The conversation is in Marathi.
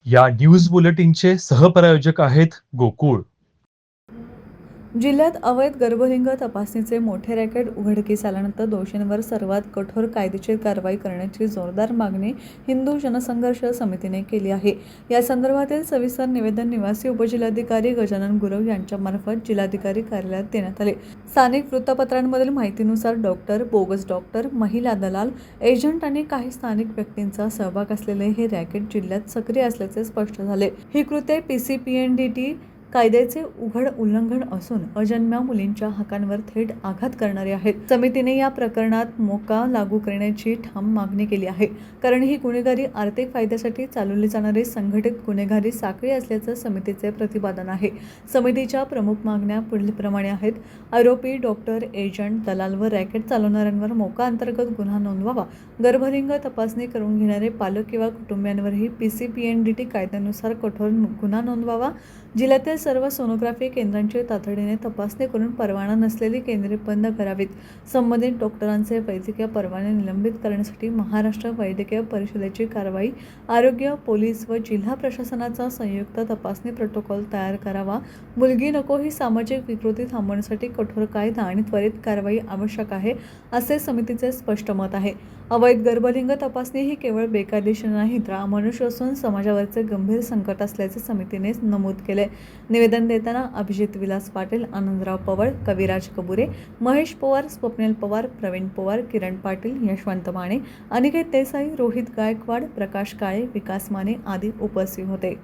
या न्यूज बुलेटिनचे सहप्रायोजक आहेत गोकुळ. जिल्ह्यात अवैध गर्भलिंग तपासणीचे मोठे रॅकेट उघडकीस आल्यानंतर दोषींवर सर्वात कठोर कायदेशीर कारवाई करण्याची जोरदार मागणी हिंदू जनसंघर्ष समितीने केली आहे. या संदर्भातील सविस्तर निवेदन निवासी उपजिल्हाधिकारी गजानन गुरव यांच्यामार्फत जिल्हाधिकारी कार्यालयात देण्यात आले. स्थानिक वृत्तपत्रांमधील माहितीनुसार डॉक्टर, बोगस डॉक्टर, महिला दलाल, एजंट आणि काही स्थानिक व्यक्तींचा सहभाग असलेले हे रॅकेट जिल्ह्यात सक्रिय असल्याचे स्पष्ट झाले. ही कृत्ये PCPNDT कायद्याचे उघड उल्लंघन असून अजन्म्या मुलींच्या हक्कांवर थेट आघात करणारे आहेत. समितीने या प्रकरणात मोका लागू करण्याची ठाम मागणी केली आहे, कारण ही गुन्हेगारी आर्थिक फायद्यासाठी चालवली जाणारी संघटित गुन्हेगारी साखळी असल्याचं समितीचे प्रतिपादन आहे. समितीच्या प्रमुख मागण्या पुढीलप्रमाणे आहेत. आरोपी, डॉक्टर, एजंट, दलाल व रॅकेट चालवणाऱ्यांवर मोका अंतर्गत गुन्हा नोंदवावा. गर्भलिंग तपासणी करून घेणारे पालक किंवा कुटुंबियांवरही PCPNDT कायद्यानुसार कठोर गुन्हा नोंदवावा. जिल्ह्यातील सर्व सोनोग्राफी केंद्रांची तातडीने तपासणी करून परवाना नसलेली केंद्रे बंद करावीत. संबंधित डॉक्टरांचे वैद्यकीय परवाने निलंबित करण्यासाठी महाराष्ट्र वैद्यकीय परिषदेची कारवाई, आरोग्य, पोलीस व जिल्हा प्रशासनाचा संयुक्त तपासणी प्रोटोकॉल तयार करावा. मुलगी नको ही सामाजिक विकृती थांबवण्यासाठी कठोर कायदा आणि त्वरित कारवाई आवश्यक आहे, असे समितीचे स्पष्ट मत आहे. अवैध गर्भलिंग तपासणी ही केवळ बेकायदेशीर नाही तर अमानुष असून समाजावरचे गंभीर संकट असल्याचे समितीने नमूद केले. निवेदन देताना अभिजित विलास पाटील, आनंदराव पवार, कविराज कबुरे, महेश पवार, स्वप्नील पवार, प्रवीण पवार, किरण पाटील, यशवंत माने, अनिकेत देसाई, रोहित गायकवाड, प्रकाश काळे, विकास माने आदी उपस्थित होते.